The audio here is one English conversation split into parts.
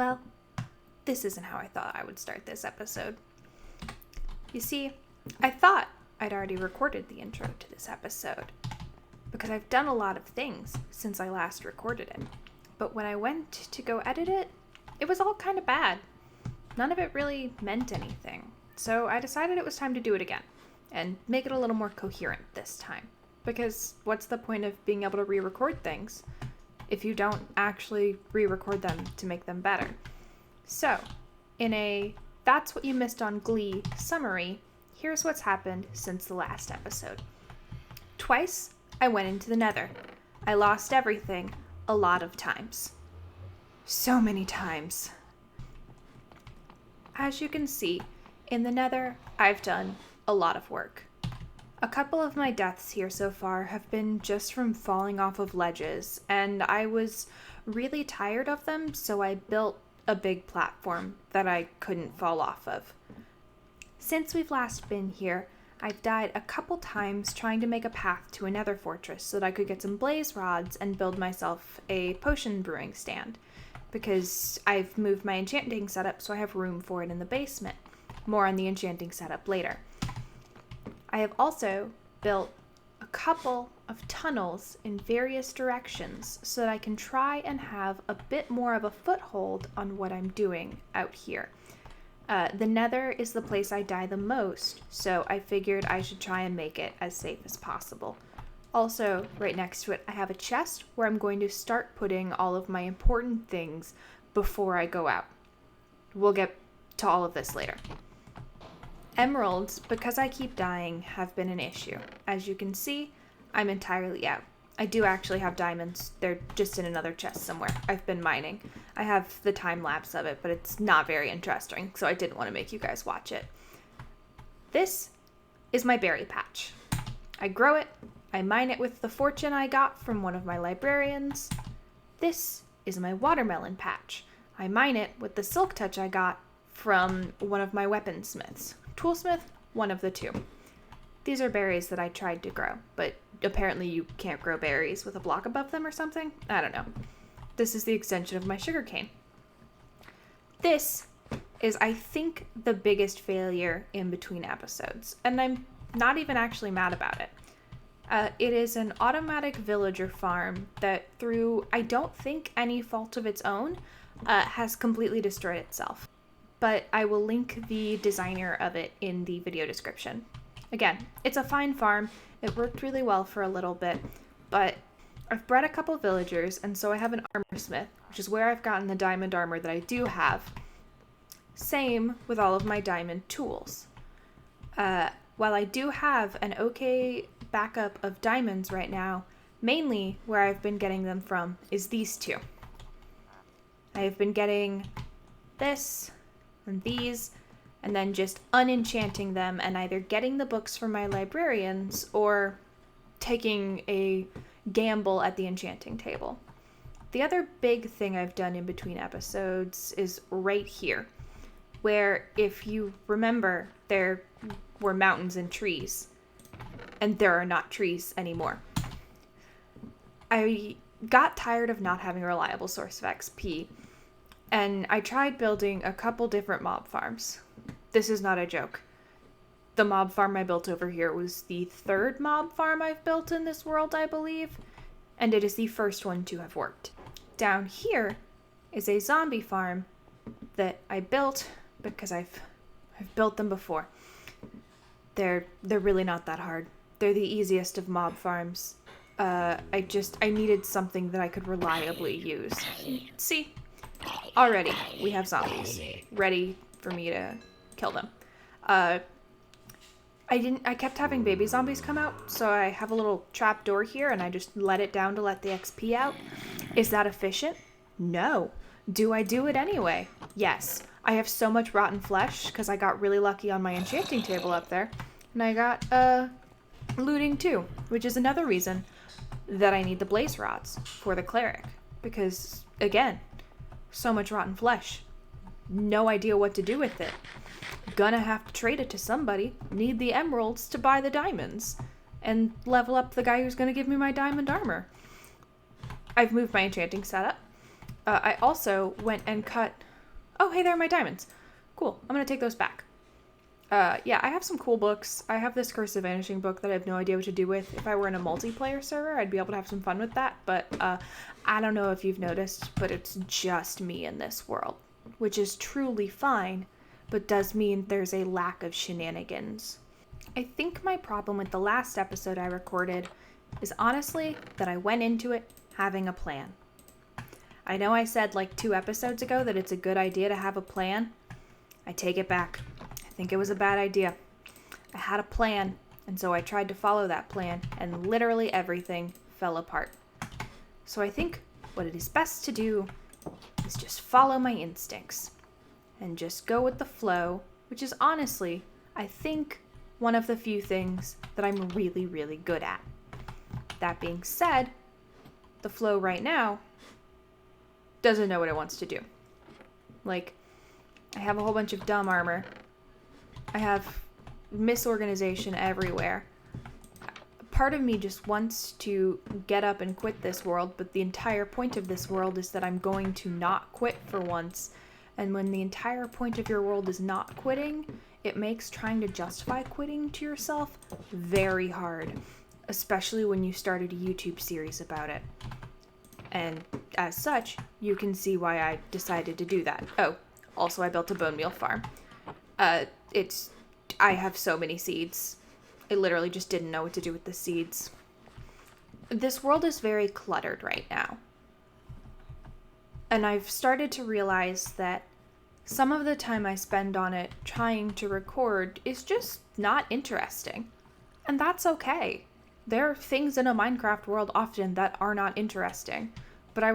Well, this isn't how I thought I would start this episode. You see, I thought I'd already recorded the intro to this episode, because I've done a lot of things since I last recorded it. But when I went to go edit it, it was all kind of bad. None of it really meant anything. So I decided it was time to do it again, and make it a little more coherent this time. Because what's the point of being able to re-record things if you don't actually re-record them to make them better? So, in a That's What You Missed on Glee summary, here's what's happened since the last episode. Twice, I went into the Nether. I lost everything a lot of times. So many times. As you can see, in the Nether, I've done a lot of work. A couple of my deaths here so far have been just from falling off of ledges, and I was really tired of them, so I built a big platform that I couldn't fall off of. Since we've last been here, I've died a couple times trying to make a path to a nether fortress so that I could get some blaze rods and build myself a potion brewing stand, because I've moved my enchanting setup so I have room for it in the basement. More on the enchanting setup later. I have also built a couple of tunnels in various directions so that I can try and have a bit more of a foothold on what I'm doing out here. The Nether is the place I die the most, so I figured I should try and make it as safe as possible. Also, right next to it, I have a chest where I'm going to start putting all of my important things before I go out. We'll get to all of this later. Emeralds, because I keep dying, have been an issue. As you can see, I'm entirely out. I do actually have diamonds. They're just in another chest somewhere. I've been mining. I have the time lapse of it, but it's not very interesting, so I didn't want to make you guys watch it. This is my berry patch. I grow it. I mine it with the fortune I got from one of my librarians. This is my watermelon patch. I mine it with the silk touch I got from one of my weaponsmiths. Toolsmith, one of the two. These are berries that I tried to grow, but apparently you can't grow berries with a block above them or something? I don't know. This is the extension of my sugarcane. This is, I think, the biggest failure in between episodes, and I'm not even actually mad about it. It is an automatic villager farm that, through I don't think any fault of its own, has completely destroyed itself. But I will link the designer of it in the video description. Again, it's a fine farm. It worked really well for a little bit, but I've bred a couple villagers, and so I have an armor smith, which is where I've gotten the diamond armor that I do have. Same with all of my diamond tools. While I do have an okay backup of diamonds right now, mainly where I've been getting them from is these two. I have been getting this and these, and then just unenchanting them and either getting the books from my librarians or taking a gamble at the enchanting table. The other big thing I've done in between episodes is right here, where, if you remember, there were mountains and trees, and there are not trees anymore. I got tired of not having a reliable source of XP, and I tried building a couple different mob farms. This is not a joke. The mob farm I built over here was the third mob farm I've built in this world, I believe, and it is the first one to have worked. Down here is a zombie farm that I built because I've built them before. They're really not that hard. They're the easiest of mob farms. I needed something that I could reliably use. See? Already, we have zombies ready for me to kill them. I kept having baby zombies come out, so I have a little trap door here, and I just let it down to let the XP out. Is that efficient? No. Do I do it anyway? Yes. I have so much rotten flesh, because I got really lucky on my enchanting table up there, and I got, looting too, which is another reason that I need the blaze rods for the cleric, because, again, so much rotten flesh. No idea what to do with it. Gonna have to trade it to somebody. Need the emeralds to buy the diamonds. And level up the guy who's gonna give me my diamond armor. I've moved my enchanting setup. I also went and cut Oh, hey, there are my diamonds. Cool. I'm going to take those back. Yeah, I have some cool books. I have this Curse of Vanishing book that I have no idea what to do with. If I were in a multiplayer server, I'd be able to have some fun with that. But I don't know if you've noticed, but it's just me in this world, which is truly fine, but does mean there's a lack of shenanigans. I think my problem with the last episode I recorded is honestly that I went into it having a plan. I know I said like 2 episodes ago that it's a good idea to have a plan. I take it back. I think it was a bad idea. I had a plan, and so I tried to follow that plan, and literally everything fell apart. So I think what it is best to do is just follow my instincts and just go with the flow, which is honestly, I think, one of the few things that I'm really, really good at. That being said, the flow right now doesn't know what it wants to do. Like, I have a whole bunch of dumb armor. I have misorganization everywhere. Part of me just wants to get up and quit this world, but the entire point of this world is that I'm going to not quit for once. And when the entire point of your world is not quitting, it makes trying to justify quitting to yourself very hard, especially when you started a YouTube series about it. And as such, you can see why I decided to do that. Oh, also I built a bone meal farm. I have so many seeds. I literally just didn't know what to do with the seeds. This world is very cluttered right now. And I've started to realize that some of the time I spend on it trying to record is just not interesting. And that's okay. There are things in a Minecraft world often that are not interesting. But I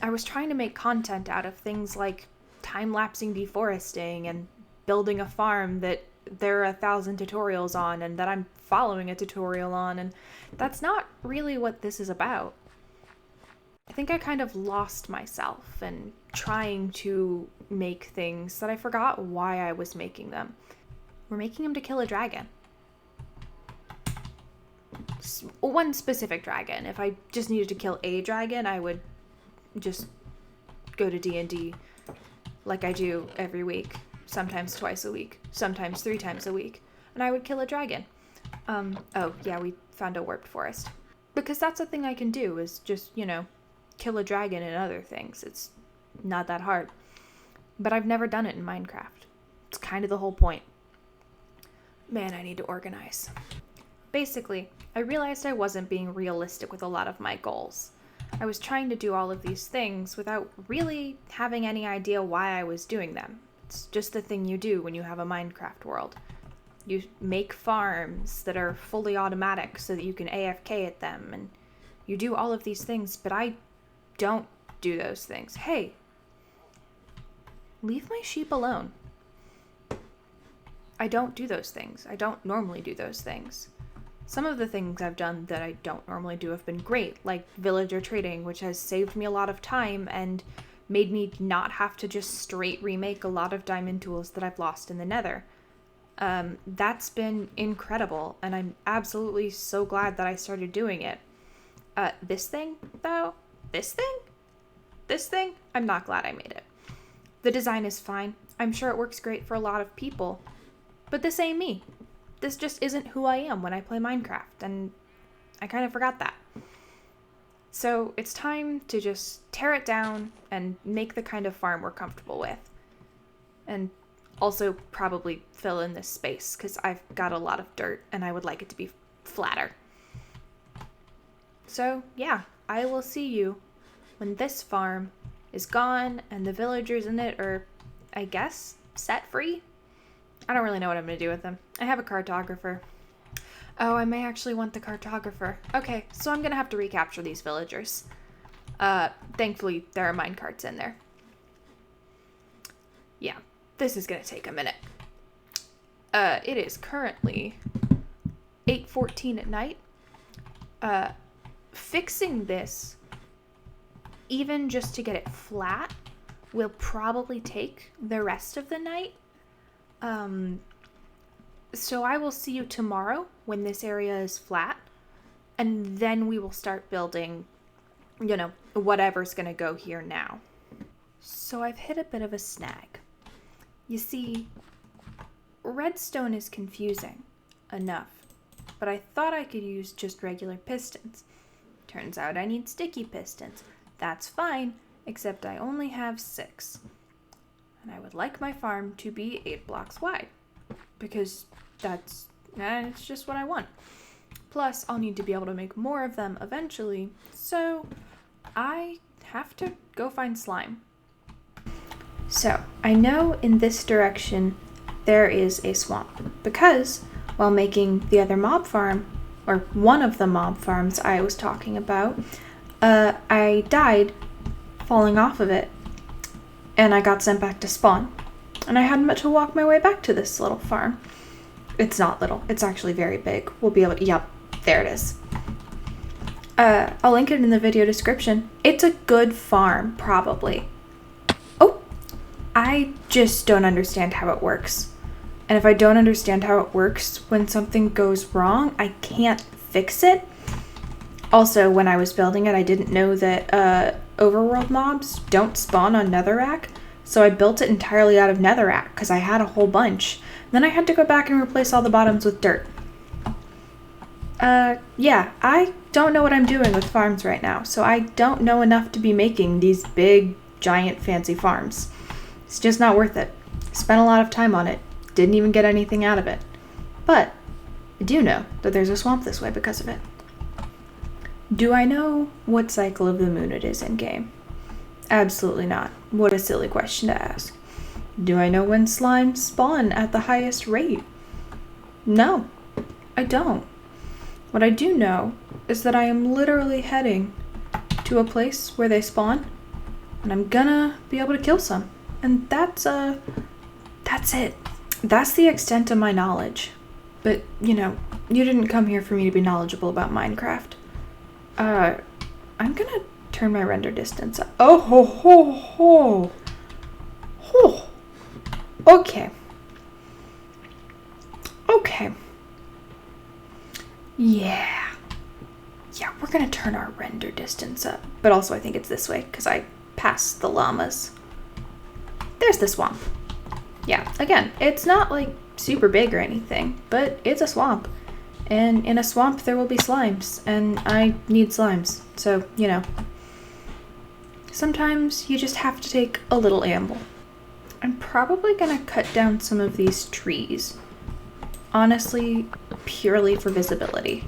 was trying to make content out of things like time-lapsing deforesting and building a farm that there are 1,000 tutorials on and that I'm following a tutorial on, and that's not really what this is about. I think I kind of lost myself in trying to make things that I forgot why I was making them. We're making them to kill a dragon. One specific dragon. If I just needed to kill a dragon, I would just go to D&D like I do every week. Sometimes twice a week, sometimes 3 times a week, and I would kill a dragon. Oh yeah, we found a warped forest. Because that's a thing I can do, is just, kill a dragon and other things. It's not that hard. But I've never done it in Minecraft. It's kind of the whole point. Man, I need to organize. Basically, I realized I wasn't being realistic with a lot of my goals. I was trying to do all of these things without really having any idea why I was doing them. It's just the thing you do when you have a Minecraft world. You make farms that are fully automatic so that you can AFK at them, and you do all of these things, but I don't do those things. Hey, leave my sheep alone. I don't do those things. I don't normally do those things. Some of the things I've done that I don't normally do have been great, like villager trading, which has saved me a lot of time and made me not have to just straight remake a lot of diamond tools that I've lost in the Nether. That's been incredible, and I'm absolutely so glad that I started doing it. This thing, though, this thing, I'm not glad I made it. The design is fine. I'm sure it works great for a lot of people, but this ain't me. This just isn't who I am when I play Minecraft, and I kind of forgot that. So it's time to just tear it down and make the kind of farm we're comfortable with. And also probably fill in this space, because I've got a lot of dirt and I would like it to be flatter. So yeah, I will see you when this farm is gone and the villagers in it are, I guess, set free? I don't really know what I'm going to do with them. I have a cartographer. Oh, I may actually want the cartographer. Okay, so I'm going to have to recapture these villagers. Thankfully, there are minecarts in there. Yeah, this is going to take a minute. It is currently 8:14 at night. Fixing this, even just to get it flat, will probably take the rest of the night. So I will see you tomorrow when this area is flat, and then we will start building, whatever's going to go here now. So I've hit a bit of a snag. You see, redstone is confusing enough, but I thought I could use just regular pistons. Turns out I need sticky pistons. That's fine, except I only have 6. And I would like my farm to be 8 blocks wide, because it's just what I want. Plus, I'll need to be able to make more of them eventually, so I have to go find slime. So, I know in this direction there is a swamp, because while making the other mob farm, or one of the mob farms I was talking about, I died falling off of it, and I got sent back to spawn. And I had to walk my way back to this little farm. It's not little, it's actually very big. We'll be able to, yep, there it is. I'll link it in the video description. It's a good farm, probably. Oh, I just don't understand how it works. And if I don't understand how it works, when something goes wrong, I can't fix it. Also, when I was building it, I didn't know that overworld mobs don't spawn on netherrack, so I built it entirely out of netherrack because I had a whole bunch. Then I had to go back and replace all the bottoms with dirt. Yeah, I don't know what I'm doing with farms right now, so I don't know enough to be making these big, giant, fancy farms. It's just not worth it. Spent a lot of time on it. Didn't even get anything out of it. But I do know that there's a swamp this way because of it. Do I know what cycle of the moon it is in game? Absolutely not. What a silly question to ask. Do I know when slimes spawn at the highest rate? No, I don't. What I do know is that I am literally heading to a place where they spawn, and I'm gonna be able to kill some. And that's it. That's the extent of my knowledge. But, you didn't come here for me to be knowledgeable about Minecraft. I'm gonna turn my render distance up. Oh, ho, ho, ho. Ho. Okay. Okay. Yeah, we're gonna turn our render distance up. But also I think it's this way, because I passed the llamas. There's the swamp. Yeah, again, it's not like super big or anything, but it's a swamp. And in a swamp there will be slimes, and I need slimes. So, sometimes you just have to take a little amble. I'm probably gonna cut down some of these trees. Honestly, purely for visibility.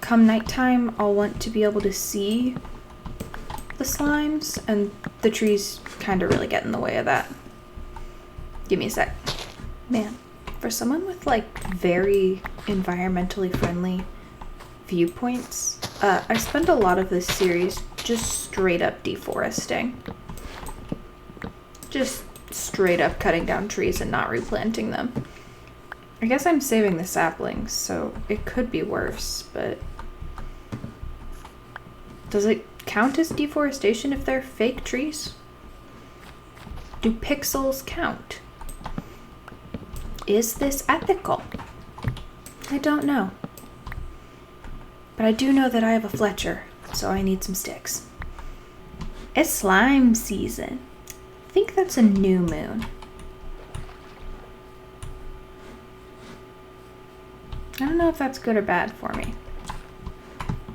Come nighttime, I'll want to be able to see the slimes, and the trees kind of really get in the way of that. Give me a sec. Man, for someone with very environmentally friendly viewpoints, I spend a lot of this series just straight up deforesting. Just straight up cutting down trees and not replanting them. I guess I'm saving the saplings, so it could be worse, but does it count as deforestation if they're fake trees? Do pixels count? Is this ethical? I don't know. But I do know that I have a Fletcher, so I need some sticks. It's slime season. I think that's a new moon. I don't know if that's good or bad for me.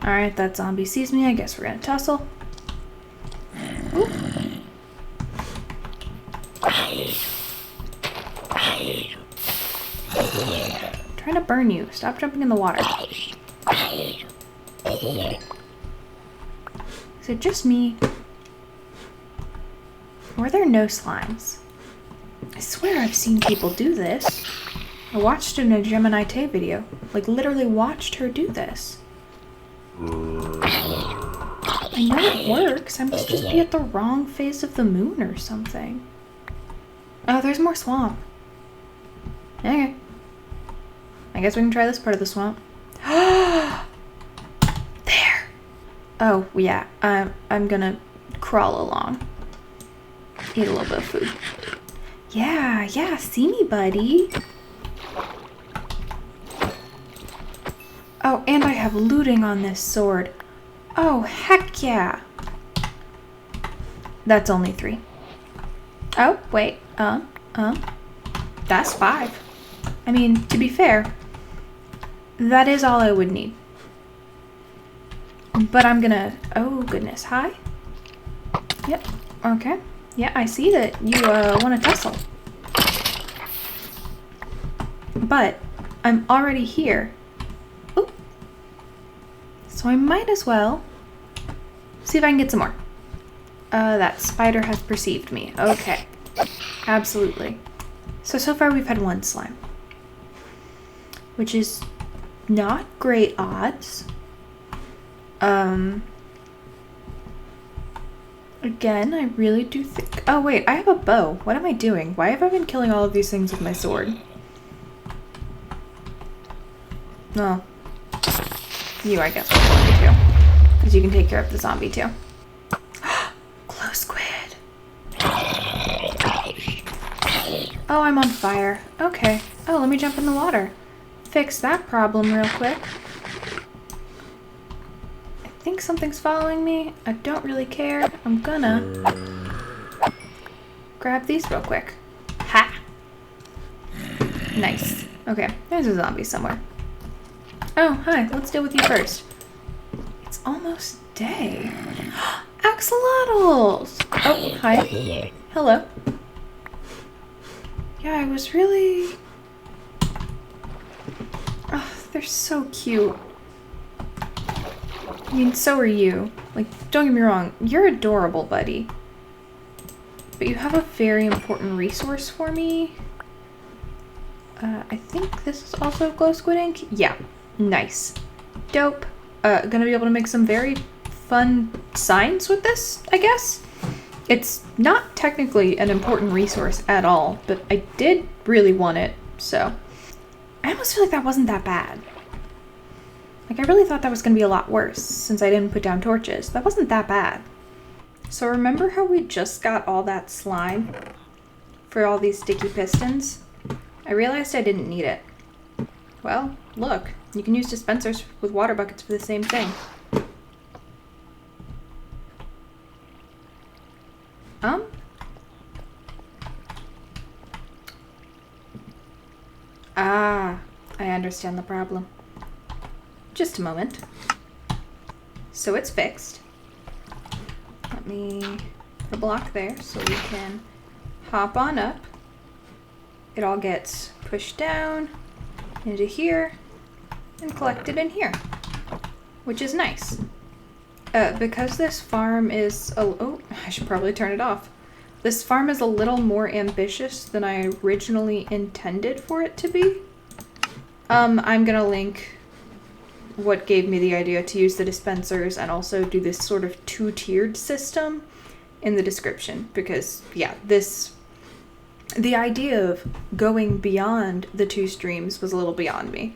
Alright, that zombie sees me. I guess we're gonna tussle. Ooh. I'm trying to burn you. Stop jumping in the water. Is it just me? Were there no slimes? I swear I've seen people do this. I watched it in a Gemini Tay video. Literally watched her do this. I know it works. I must just be at the wrong phase of the moon or something. Oh, there's more swamp. Okay. I guess we can try this part of the swamp. There! Oh, yeah. I'm gonna crawl along. Eat a little bit of food. Yeah, see me, buddy. Oh, and I have looting on this sword. Oh, heck yeah. That's only 3. Oh, wait. That's 5. I mean, to be fair, that is all I would need. But I'm gonna... Oh, goodness. Hi? Yep. Okay. Yeah, I see that you want to tussle. But I'm already here. Ooh. So I might as well see if I can get some more. That spider has perceived me. Okay. Absolutely. So far we've had 1 slime. Which is not great odds. Again, I really do think... Oh, wait, I have a bow. What am I doing? Why have I been killing all of these things with my sword? No. You, I guess, will kill me too. Because you can take care of the zombie too. Glow squid. Oh, I'm on fire. Okay. Oh, let me jump in the water. Fix that problem real quick. I think something's following me. I don't really care. I'm gonna grab these real quick. Ha! Nice. Okay, there's a zombie somewhere. Oh, hi. Let's deal with you first. It's almost day. Axolotls! Oh, hi. Hello. Yeah, I was really... Oh, they're so cute. I mean, so are you. Like, don't get me wrong. You're adorable, buddy. But you have a very important resource for me. I think this is also glow squid ink. Yeah. Nice. Dope. Gonna be able to make some very fun signs with this, I guess. It's not technically an important resource at all, but I did really want it, so. I almost feel like that wasn't that bad. Like, I really thought that was gonna be a lot worse, since I didn't put down torches. That wasn't that bad. So remember how we just got all that slime for all these sticky pistons? I realized I didn't need it. Well, look. You can use dispensers with water buckets for the same thing. Ah, I understand the problem. Just a moment. So it's fixed. Let me put a block there so we can hop on up. It all gets pushed down into here and collected in here, which is nice. Because this farm is oh, I should probably turn it off. This farm is a little more ambitious than I originally intended for it to be. I'm gonna link what gave me the idea to use the dispensers and also do this sort of 2-tiered system in the description, because yeah, the idea of going beyond the 2 streams was a little beyond me.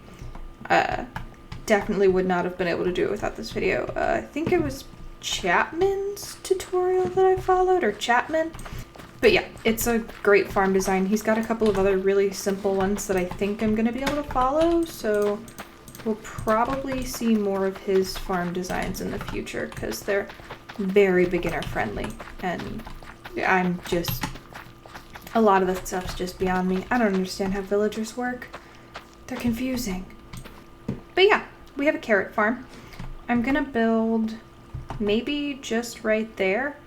Definitely would not have been able to do it without this video. I think it was Chapman's tutorial that I followed, or Chapman. But yeah, it's a great farm design. He's got a couple of other really simple ones that I think I'm going to be able to follow, so we'll probably see more of his farm designs in the future, because they're very beginner friendly, and I'm just... A lot of that stuff's just beyond me. I don't understand how villagers work. They're confusing. But yeah, we have a carrot farm. I'm gonna build, maybe just right there,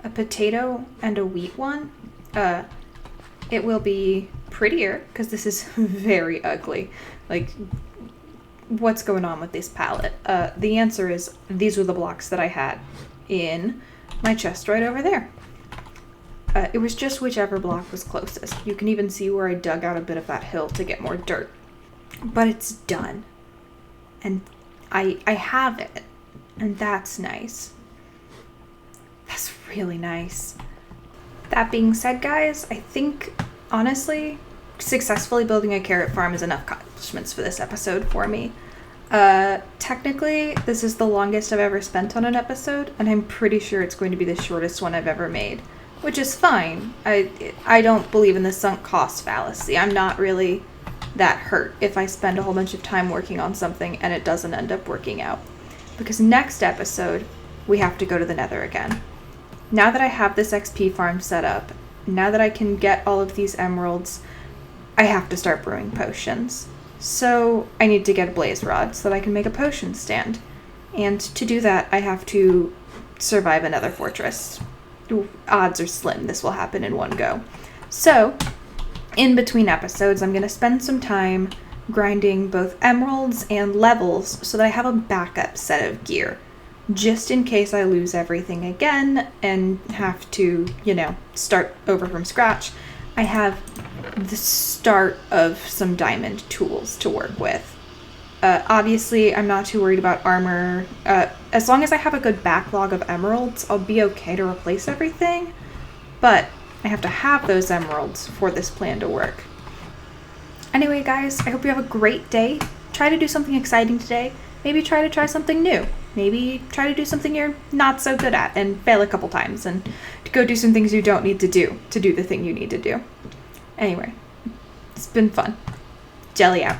a potato and a wheat one. It will be prettier, because this is very ugly. Like, what's going on with this palette? The answer is, these were the blocks that I had in my chest right over there. It was just whichever block was closest. You can even see where I dug out a bit of that hill to get more dirt. But it's done. And I have it. And that's nice. That's really nice. That being said, guys, I think, honestly, successfully building a carrot farm is enough accomplishments for this episode for me. Technically, this is the longest I've ever spent on an episode, and I'm pretty sure it's going to be the shortest one I've ever made. Which is fine. I don't believe in the sunk cost fallacy. I'm not really that hurt if I spend a whole bunch of time working on something and it doesn't end up working out. Because next episode, we have to go to the Nether again. now that I have this XP farm set up, now that I can get all of these emeralds, I have to start brewing potions. So I need to get a blaze rod so that I can make a potion stand. And to do that, I have to survive another fortress. Odds are slim this will happen in one go. So, in between episodes, I'm going to spend some time grinding both emeralds and levels so that I have a backup set of gear. Just in case I lose everything again and have to, start over from scratch, I have the start of some diamond tools to work with. Obviously, I'm not too worried about armor. As long as I have a good backlog of emeralds, I'll be okay to replace everything. But I have to have those emeralds for this plan to work. Anyway, guys, I hope you have a great day. Try to do something exciting today. Maybe try something new. Maybe try to do something you're not so good at and fail a couple times and to go do some things you don't need to do the thing you need to do. Anyway, it's been fun. Jelly out.